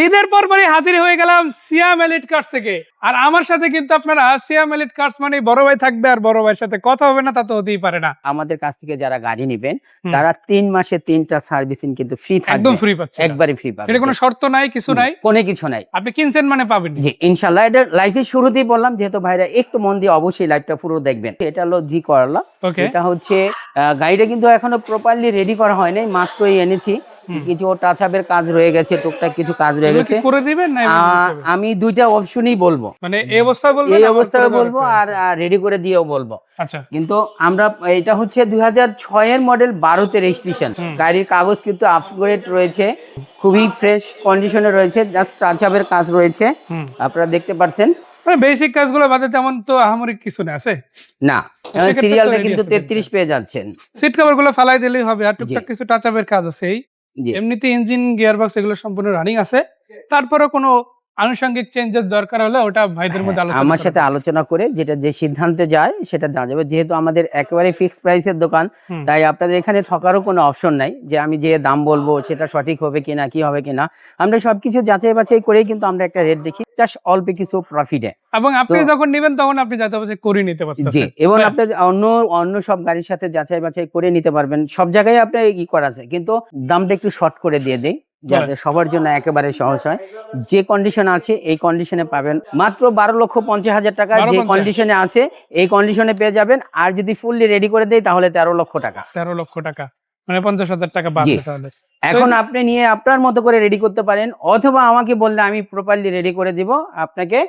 ঈদের পরপরই হাজির হয়ে গেলাম সিয়াম এলিট কার্স থেকে। আর আমার সাথে কিন্তু আপনারা সিয়াম এলিট কার্স মানে বড় ভাই থাকবে, আর বড় ভাইয়ের সাথে কথা হবে না তা তো হতেই পারে না। আমাদের কাছ থেকে যারা গাড়ি নেবেন তারা 3 মাসে 3টা সার্ভিসিং কিন্তু ফ্রি থাকবে, একদম ফ্রি পাচ্ছে, একবারে ফ্রি পাবে। এটা কোনো শর্ত নাই, কিছু নাই, কোনো কিছু নাই, আপনি কিনছেন মানে পাবেন। জি ইনশাআল্লাহ। এটা লাইফের শুরুতেই বললাম, যেহেতু ভাইরা একটু মন দিয়ে অবশ্যই লাইভটা পুরো দেখবেন। এটা হলো জি করলা, এটা হচ্ছে গাড়িটা কিন্তু এখনো প্রপারলি রেডি করা হয়নি, মাত্রই এনেছি। কিছু টাচ আপের কাজ রয়ে গেছে, টুকটাক কিছু কাজ রয়ে গেছে, করে দিবেন না? আমি দুইটা অপশনই বলবো, মানে এই অবস্থায় বলবো, এই অবস্থায় বলবো আর রেডি করে দিয়েও বলবো। আচ্ছা, কিন্তু আমরা এটা হচ্ছে 2006 এর মডেল, 12তে রেজিস্ট্রেশন। গাড়ির কাগজ কিন্তু আপগ্রেড রয়েছে, খুবই ফ্রেশ কন্ডিশনে রয়েছে, জাস্ট টাচ আপের কাজ রয়েছে, আপনারা দেখতে পাচ্ছেন। মানে বেসিক কাজগুলো বাদে তেমন তো আহামরি কিছু না আছে না, সিরিয়ালটা কিন্তু 33 পেয়ে যাচ্ছেন। সিট কভার গুলো ফালাই দিলেই হবে, আর টুকটাক কিছু টাচ আপের কাজ আছে। এমনিতে ইঞ্জিন, গিয়ারবক্স এগুলো সম্পূর্ণ রানিং আছে। তারপরে কোনো আনুষঙ্গিক চেঞ্জের দরকার হলে ওটা ভাইদের মধ্যে আমার সাথে আলোচনা করে যেটা যে সিদ্ধান্তে যায় সেটা জানা যাবে। যেহেতু আমাদের একেবারে ফিক্সড প্রাইসের দোকান, তাই আপনাদের এখানে ঠকারও কোনো অপশন নাই যে আমি যে দাম বলবো সেটা সঠিক হবে কিনা, কি হবে কিনা। আমরা সবকিছু যাচাই বাছাই করেই কিন্তু আমরা একটা রেট দেখি, জাস্ট অল্প কিছু প্রফিটে। এবং আপনি যখন নেবেন তখন আপনি যাচাই বাছাই করে নিতে পারবেন। জি, এবং আপনি অন্য সব গাড়ির সাথে যাচাই বাছাই করে নিতে পারবেন। সব জায়গায় আপনি ই করা আছে, কিন্তু দামটা একটু শর্ট করে দিয়ে দেই যাতে সবার জন্য একেবারে সহজ হয়। যে কন্ডিশন আছে এই কন্ডিশনে পাবেন মাত্র 12,50,000 টাকা। যে কন্ডিশনে আছে এই কন্ডিশনে পেয়ে যাবেন। আর যদি ফুললি রেডি করে দেই তাহলে 13 লক্ষ টাকা। 13 লক্ষ টাকা মানে 50,000 টাকা বাড়বে তাহলে। এখন আপনি নিয়ে আপনার মতো করে রেডি করতে পারেন, অথবা আমাকে বললে আমি প্রপারলি রেডি করে দিব, আপনাকে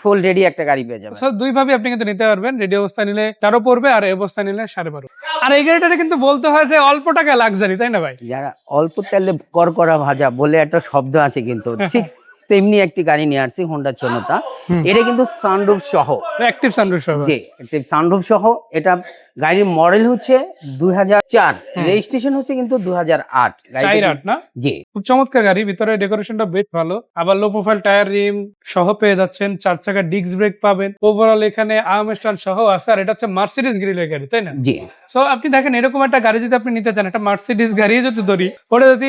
ফুল রেডি একটা গাড়ি পেয়ে যাবেন। স্যার দুই ভাবে আপনি কিন্তু নিতে পারবেন। রেডি অবস্থা নিলে 13 পড়বে, আর এই অবস্থা নিলে 12.5। আর এই গাড়িটাতে কিন্তু বলতে হয় যে অল্প টাকা লাক্সারি, তাই না ভাই? যারা অল্প তেলে করকরা ভাজা বলে একটা শব্দ আছে, কিন্তু ঠিক তেমনি একটি গাড়ি নিয়ে আসছি, হোন্ডা চোনতা। এটা কিন্তু সানরুফ সহ, অ্যাক্টিভ সানরুফ সহ। জি, অ্যাক্টিভ সানরুফ সহ। এটা গাড়ির মডেল হচ্ছে 2004, রেজিস্ট্রেশন হচ্ছে কিন্তু 2008। গাড়িটা না? জি, খুব চমৎকার গাড়ি। ভিতরে ডেকোরেশনটা বেশ ভালো। আবার লো প্রোফাইল টায়ার রিম সহ পেয়ে যাচ্ছেন, 4 চাকা ডিস্ক ব্রেক পাবেন। ওভারঅল এখানে আর্ম স্ট্যান্ড সহ আছে। আর এটা হচ্ছে মার্সিডিজ গ্রিলের গাড়ি, তাই না? জি। সো আপনি দেখেন, এরকম একটা গাড়ি যদি আপনি নিতে চান, একটা মার্সিডিজ গাড়ি যদি ধরি, ওটা যদি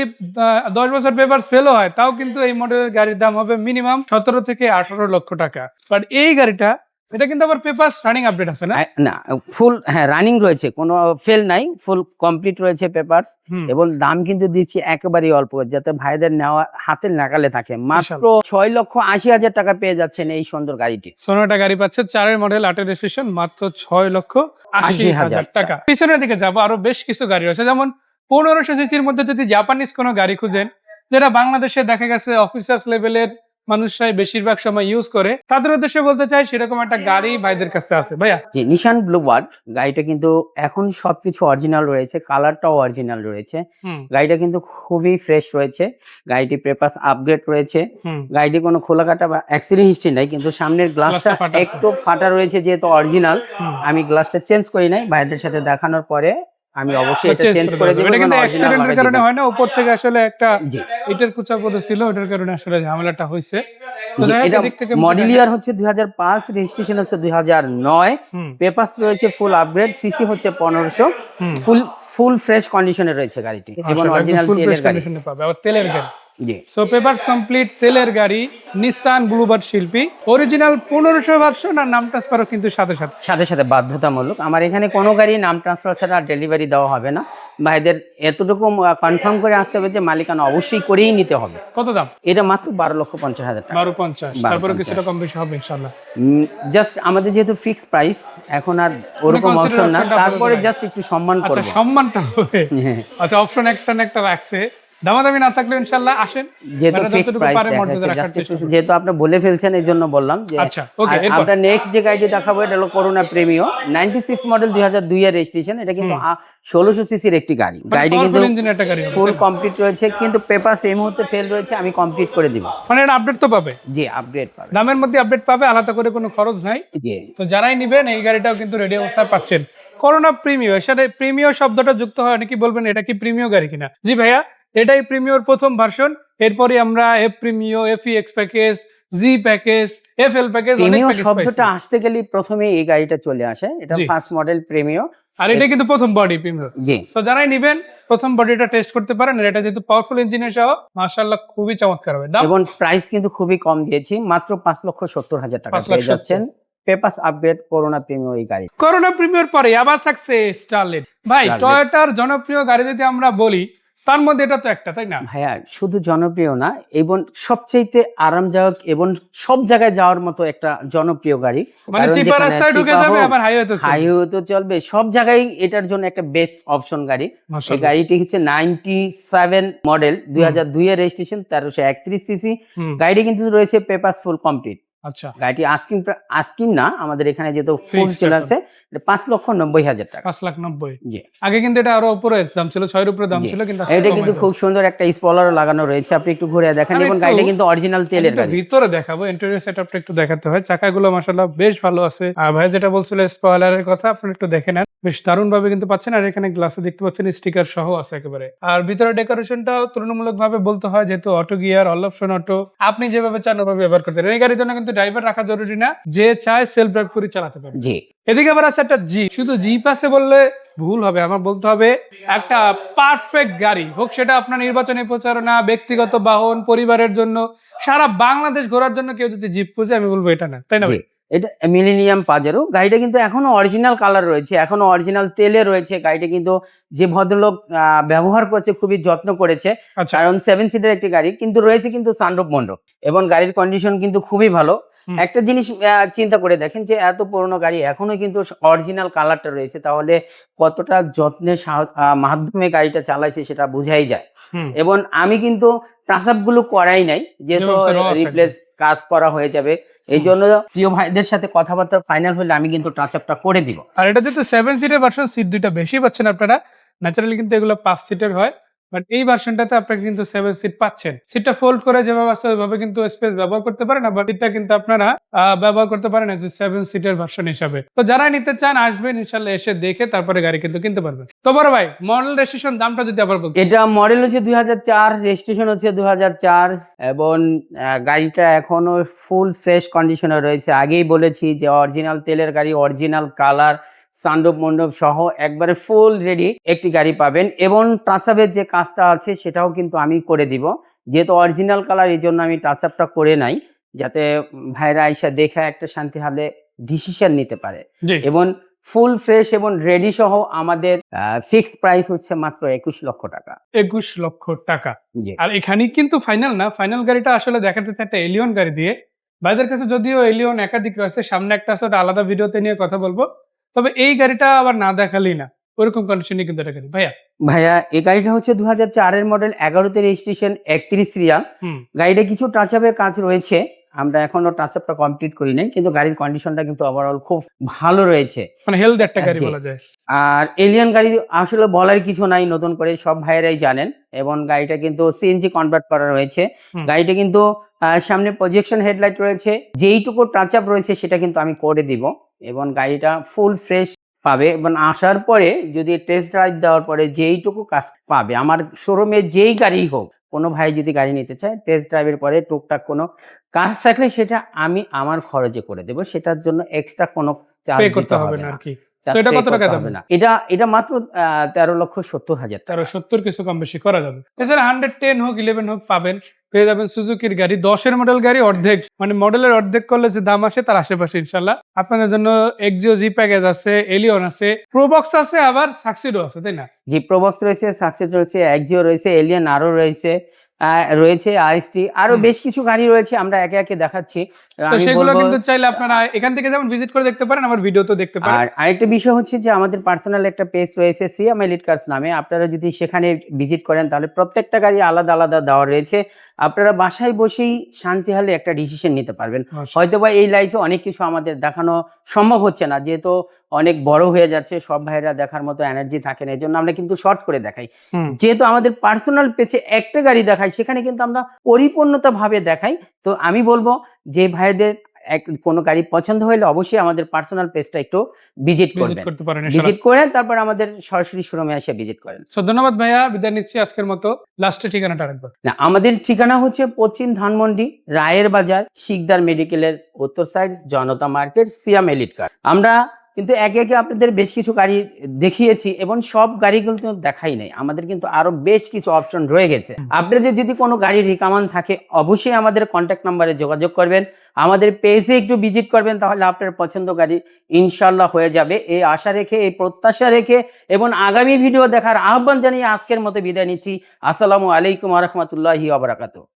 10 বছর পেপার ফেলও হয়, তাও কিন্তু এই মডেলের গাড়ির দাম হবে মিনিমাম 17 থেকে 18 লক্ষ টাকা। বাট এই গাড়িটা, এটা কিন্তু আবার পেপারস রানিং আপডেট আছে না? না, ফুল রানিং রয়েছে, কোনো ফেল নাই, ফুল কমপ্লিট রয়েছে পেপারস। এবং দাম কিন্তু দিচ্ছি একেবারেই অল্প, যাতে ভাইদের নেওয়া হাতের নাগালে থাকে। মাত্র 6,80,000 টাকা পেয়ে যাচ্ছেন এই সুন্দর গাড়িটি। সোনাটা গাড়ি পাচ্ছে, 4 মডেল, 8 রেজিস্ট্রেশন, মাত্র 6,80,000 টাকা। পিছনের দিকে যাবো, আরো বেশ কিছু গাড়ি রয়েছে। যেমন 1500 সিসির মধ্যে যদি জাপানিজ কোনো গাড়ি খুঁজেন, যেটা বাংলাদেশে দেখা গেছে অফিসার্স লেভেলের মানুষরাই বেশিরভাগ সময় ইউজ করে, তাদের উদ্দেশ্যে বলতে চাই সেরকম একটা গাড়ি ভাইদের কাছে আছে। ভাইয়া, জি, নিশান ব্লুবার্ড গাড়িটা কিন্তু এখন সবকিছু অরিজিনাল রয়েছে, কালারটাও অরিজিনাল রয়েছে। গাড়িটা কিন্তু খুবই ফ্রেশ রয়েছে। গাড়িটি পেপারস আপগ্রেড রয়েছে। গাড়িটি কোনো খোলাকাটা বা অ্যাক্সিডেন্ট হিস্ট্রি নাই, কিন্তু সামনের গ্লাসটা একটু ফাটা রয়েছে, যেহেতু অরিজিনাল। আমি গ্লাসটা চেঞ্জ করি নাই, ভাইদের সাথে দেখানোর পরে আমি অবশ্যই এটা চেঞ্জ করে দেব। এটা কিন্তু অ্যাক্সিডেন্টের কারণে হয় না, উপর থেকে আসলে একটা ইটের কুচা পড়েছিল, ওটার কারণে আসলে ঝামেলাটা হইছে। এটা মডেল ইয়ার হচ্ছে 2005, রেজিস্ট্রেশন হচ্ছে 2009, পেপারস রয়েছে ফুল আপগ্রেড, সিসি হচ্ছে 1500, ফুল ফ্রেশ কন্ডিশনে রয়েছে গাড়িটি, এবং অরিজিনাল তেলের গাড়ি পাবে। আবার তেলের গাড়ি, জি। সো পেপারস কমপ্লিট, তেলের গাড়ি, নিসান ব্লুবার্ড শিল্পী, অরিজিনাল 1500 ভার্সন। আর নাম ট্রান্সফারও কিন্তু সাথে সাথে বাধ্যতামূলক। আমার এখানে কোনো গাড়ি নাম ট্রান্সফার ছাড়া ডেলিভারি দেওয়া হবে না। ভাইদের এতটুকু কনফার্ম করে আসতে হবে যে মালিকানা অবশ্যই করেই নিতে হবে। কত দাম? এটা মাত্র 12,50,000 টাকা। 12,50, তারপরে কিছুটা কম বেশি হবে ইনশাআল্লাহ। জাস্ট আমাদের যেহেতু ফিক্সড প্রাইস, এখন আর ওরকম অপশন না, তারপরে জাস্ট একটু সম্মান করব। আচ্ছা, সম্মানটা হবে। আচ্ছা, অপশন একটা না একটা রাখছে, দামাদামি না থাকলে ইনশাআল্লাহ আসেন। যেহেতু ফিক্সড প্রাইস যেহেতু আপনি বলে ফেলছেন, এই জন্য বললাম যে আমরা নেক্সট যে গাড়িটি দেখাবো এটা হলো করোনা প্রিমিও, 96 মডেল, 2002 এর রেজিস্ট্রেশন। এটা কিন্তু 1600 সিসির একটি গাড়ি। গাড়িটি কিন্তু ফুল কমপ্লিট রয়েছে, কিন্তু পেপারস এই মুহূর্তে ফেল রয়েছে, আমি কমপ্লিট করে দিব। মানে এটা আপডেট তো পাবে? জি, আপডেট পাবে, দামের মধ্যে আপডেট পাবে, আলাদা করে কোনো খরচ নাই। জি। তো যারাই নেবেন এই গাড়িটাও কিন্তু রেডি অবস্থায় পাচ্ছেন। করোনা প্রিমিও, এর সাথে প্রিমিও শব্দটা যুক্ত হয়, অনেকেই বলবেন এটা কি প্রিমিও গাড়ি কিনা। জি ভাইয়া, এটাই প্রিমিওর প্রথম ভার্সন। এরপরে আমরা এফ প্রিমিও, এফইএক্স প্যাকেজ, জি প্যাকেজ, এফএল প্যাকেজ, প্রিমিও শব্দটা আসতে গেলে প্রথমে এই গাড়িটা চলে আসে, এটা ফার্স্ট মডেল প্রিমিও, আর এটা কিন্তু প্রথম বডি প্রিমিও। জি, তো যারাই নেবেন প্রথম বডিটা টেস্ট করতে পারেন, আর এটা যেহেতু পাওয়ারফুল ইঞ্জিনের সহ মাশাআল্লাহ খুবই চমৎকার হবে। দাম এবং প্রাইস কিন্তু খুবই কম দিয়েছি, মাত্র 5,70,000 টাকা পেয়ে যাচ্ছেন পেপারস আপগ্রেড করোনা প্রিমিও এই গাড়ি। করোনা প্রিমিয়ার পরে আবার থাকছে স্টারলেট। ভাই টয়োটার জনপ্রিয় গাড়ি যদি আমরা বলি তার মধ্যে এটা তো একটা, তাই না ভাইয়া? শুধু জনপ্রিয় না, এবং সবচেয়ে আরামদায়ক এবং সব জায়গায় যাওয়ার মতো একটা জনপ্রিয় গাড়ি। মানে চিপা রাস্তায় ঢুকে যাবে, আবার হাইওয়ে তো চলবে, সব জায়গায় এটার জন্য একটা বেস্ট অপশন গাড়ি। এই গাড়িটি হচ্ছে 97 মডেল, 2002 এর রেজিস্ট্রেশন, 1331 সিসি। গাড়িটি কিন্তু রয়েছে পেপারস ফুল কমপ্লিট। আচ্ছা, গাড়িটি আস্কিং না, আমাদের এখানে যেহেতু ফুল চলে আছে, 5,90,000 টাকা। 5,90,000। জি, আগে কিন্তু এটা আরো উপরে দাম ছিল, 6 এর উপরে দাম ছিল, কিন্তু এটা কিন্তু খুব সুন্দর একটা স্পয়লার লাগানো রয়েছে, আপনি একটু ঘুরে দেখেন। এবং গাড়িটা কিন্তু অরিজিনাল তেলের গাড়ি। ভিতরে দেখাবো, ইন্টেরিয়র সেটআপটা একটু দেখাতে হয়। চাকাগুলো মাশাআল্লাহ বেশ ভালো আছে। আর ভাই যেটা বলছিল স্পয়লারের কথা, আপনি একটু দেখে নেন, বেশ দারুণ ভাবে কিন্তু পাচ্ছেন। আর এখানে গ্লাসে দেখতে পাচ্ছেন স্টিকার সহ আছে একেবারে। আর ভিতরে ডেকোরেশনটাও তুলনামূলক ভাবে বলতে হয়, যেহেতু auto gear, all option auto, আপনি যেভাবে চান ওভাবে ব্যবহার করতে পারেন। এই গাড়ির জন্য কিন্তু ড্রাইভার রাখা জরুরি না, যে চায় সেলফ ড্রাইভ করে চালাতে পারে। জি, এদিকে আবার আছে একটা জি। শুধু জি পাশে বললে ভুল হবে, আমার বলতে হবে একটা পারফেক্ট গাড়ি হোক, সেটা আপনার নির্বাচনী প্রচারণা, ব্যক্তিগত বাহন, পরিবারের জন্য, সারা বাংলাদেশ ঘোরার জন্য কেউ যদি জিপ খুঁজে, আমি বলবো এটা না, তাই না? এটা মিলেনিয়াম পাজেরো। গাড়িটা কিন্তু এখনো অরিজিনাল কালার রয়েছে, এখনো অরিজিনাল তেলে রয়েছে। গাড়িটা কিন্তু যে ভদ্রলোক ব্যবহার করছে খুবই যত্ন করেছে, কারণ 7 সিটের একটি গাড়ি, কিন্তু রয়েছে কিন্তু সানরুফ মন্ডপ, এবং গাড়ির কন্ডিশন কিন্তু খুবই ভালো। একটা জিনিস চিন্তা করে দেখেন, যে এত পুরনো গাড়ি এখনো কিন্তু অরিজিনাল কালারটা রয়েছে, তাহলে কতটা যত্নের মাধ্যমে গাড়িটা চালাইছে সেটা বোঝাই যায়। এবং আমি কিন্তু টাচ আপ গুলো করাই নাই, যেহেতু রিপ্লেস কাজ করা হয়ে যাবে, এই জন্য প্রিয় ভাইদের সাথে কথাবার্তা ফাইনাল হলে আমি কিন্তু টাচ আপটা করে দিব। আর এটা যেহেতু 7 সিটের ভার্সন, সিট দুইটা বেশি পাচ্ছেন আপনারা। ন্যাচারালি কিন্তু এগুলো 5 সিটের হয়, বাট এই ভার্সনটাতে আপনারা কিন্তু 7 সিট পাচ্ছেন। সিটটা ফোল্ড করে যেভাবে আছে ওইভাবে কিন্তু স্পেস ব্যবহার করতে পারেন, আবার সিটটা কিন্তু আপনারা ব্যবহার করতে পারেন যে 7 সিটের ভার্সন হিসাবে। তো যারা নিতে চান আসবেন, ইনশাআল্লাহ এসে দেখে তারপরে গাড়ি কিন্তু কিনতে পারবেন। তো বড় ভাই, মডেল রেজিস্ট্রেশন দামটা যদি আবার বলতে। এটা মডেল হচ্ছে 2004, রেজিস্ট্রেশন হচ্ছে 2004, এবং গাড়িটা এখনো ফুল ফ্রেশ কন্ডিশনে রয়েছে। আগেই বলেছি যে অরিজিনাল তেলের গাড়ি, অরিজিনাল কালার, সানরুফ মন্ডপ সহ একবারে ফুল রেডি একটি গাড়ি পাবেন। এবং টাচ আপের যে কাজটা আছে সেটাও কিন্তু আমি করে দিব, যেহেতু অরিজিনাল কালার, এই জন্য আমি টাচ আপটা করে নাই, যাতে ভাইরা আইসা দেখে একটা শান্তি হলে ডিসিশন নিতে পারে। এবং ফুল ফ্রেশ এবং রেডি সহ আমাদের ফিক্সড প্রাইস হচ্ছে মাত্র 21 লক্ষ টাকা। 21 লক্ষ টাকা। আর এখানে কিন্তু ফাইনাল না, ফাইনাল গাড়িটা আসলে দেখা যাচ্ছে একটা এলিয়ন গাড়ি দিয়ে। ভাইদের কাছে যদিও এলিয়ন একাধিক রয়েছে, সামনে একটা আছে, আলাদা ভিডিওতে নিয়ে কথা বলবো। তবে এই গাড়িটা আবার না দেখালেই না, ওরকম কন্ডিশনে কিন্তু এটা গাড়ি। ভাইয়া এই গাড়িটা হচ্ছে 2004 এর মডেল, 11তে রেজিস্ট্রেশন, 31 রিয়াল। গাড়িটা কিছু টাচ আপের কাজ রয়েছে, আমরা এখনো টাচ আপটা কমপ্লিট করি নাই, কিন্তু গাড়ির কন্ডিশনটা কিন্তু ওভারঅল খুব ভালো রয়েছে, মানে হেলথ একটা গাড়ি বলা যায়। আর এলিয়ন গাড়ি আসলে বলার কিছু নাই, নতুন করে সব ভাইয়েরাই জানেন। এবং গাড়িটা কিন্তু সিএনজি কনভার্ট করা রয়েছে। গাড়িটা কিন্তু সামনে প্রজেকশন হেডলাইট রয়েছে, যেইটুকু টাচ আপ রয়েছে সেটা কিন্তু আমি করে দিব। এবং গাড়িটা ফুল ফ্রেশ পাবে, এবং আসার পরে যদি টেস্ট ড্রাইভ দেওয়ার পরে যেইটুকু কাজ পাবে, আমার শোরুমে যেই গাড়ি হোক, কোনো ভাই যদি গাড়ি নিতে চায়, টেস্ট ড্রাইভের পরে টুকটাক কোনো কাজ থাকলে সেটা আমি আমার খরচে করে দেব, সেটার জন্য এক্সট্রা কোনো চার্জ দিতে হবে না। এটা কত টাকা দাম? এটা মাত্র 13,70,000 টাকা। 70 কিছু কম বেশি করা যাবে। এছাড়া 110 হোক 11 হোক পাবেন, পেয়ে যাবেন সুজুকির গাড়ি, 10 এর মডেল গাড়ি অর্ধেক, মানে মডেলের অর্ধেক করলে যে দাম আসে তার আশেপাশে ইনশাল্লাহ। আপনাদের জন্য এক্সিও জি প্যাকেজ আছে, এলিয়ন আছে, প্রোবক্স আছে, আবার সাকসিডো আছে, তাই না? জি, প্রোবক্স রয়েছে, সাকসিডো রয়েছে, এক্সিও রয়েছে, এলিয়ন আরো রয়েছে, রয়েছে আরএসটি, আরো বেশ কিছু গাড়ি রয়েছে, আমরা একে একে দেখাচ্ছি। তো সেগুলো কিন্তু চাইলে আপনারা এখান থেকে যেমন ভিজিট করে দেখতে পারেন, আমার ভিডিওতে দেখতে পারেন। আর আরেকটা বিষয় হচ্ছে যে আমাদের পার্সোনাল একটা পেজ রয়েছে সিএম এলিট কার্স নামে, আপনারা যদি সেখানে ভিজিট করেন তাহলে প্রত্যেকটা গাড়ি আলাদা আলাদা দেওয়া রয়েছে, আপনারা বাসায় বসেই শান্তি হলে একটা ডিসিশন নিতে পারবেন। হয়তোবা এই লাইফে অনেক কিছু আমাদের দেখানো সম্ভব হচ্ছে না, যেহেতু অনেক বড় হয়ে যাচ্ছে, সব ভাইরা দেখার মতো এনার্জি থাকে না, এই জন্য আমরা কিন্তু শর্ট করে দেখাই। যেহেতু আমাদের পার্সোনাল পেজে একটা গাড়ি দেখাই, সেখানে কিন্তু আমরা পরিপূর্ণতা ভাবে দেখাই। তো আমি বলবো যে ভাইদের কোনো গাড়ি পছন্দ হলে অবশ্যই আমাদের পার্সোনাল পেজটা একটু ভিজিট করবেন, করতে পারেন ভিজিট করে তারপর আমাদের সরাসরি শোরুমে এসে ভিজিট করেন। ধন্যবাদ ভাইয়া, বিদায় নিচ্ছি আজকের মতো। লাস্টে ঠিকানাটা রাখবেন। না, আমাদের ঠিকানা হচ্ছে পশ্চিম ধানমন্ডি, রায়ের বাজার, শিকদার মেডিকেলের উত্তর সাইড, জনতা মার্কেট, সিয়াম এলিট কার। আমরা কিন্তু একে একে আপনাদের বেশ কিছু গাড়ি দেখিয়েছি এবং সব গাড়িগুলো কিন্তু দেখাই নাই, আমাদের কিন্তু আরো বেশ কিছু অপশন রয়ে গেছে। আপনাদের যদি কোনো গাড়ি রিকমেন্ড থাকে অবশ্যই আমাদের কন্ট্যাক্ট নাম্বারে যোগাযোগ করবেন, আমাদের পেজে একটু ভিজিট করবেন, তাহলে আপনার পছন্দ গাড়ি ইনশাল্লাহ হয়ে যাবে। এই আশা রেখে, এই প্রত্যাশা রেখে এবং আগামী ভিডিও দেখার আহ্বান জানিয়ে আজকের মতো বিদায় নিচ্ছি। আসসালামু আলাইকুম ওয়া রাহমাতুল্লাহি ওয়া বারাকাতুহু।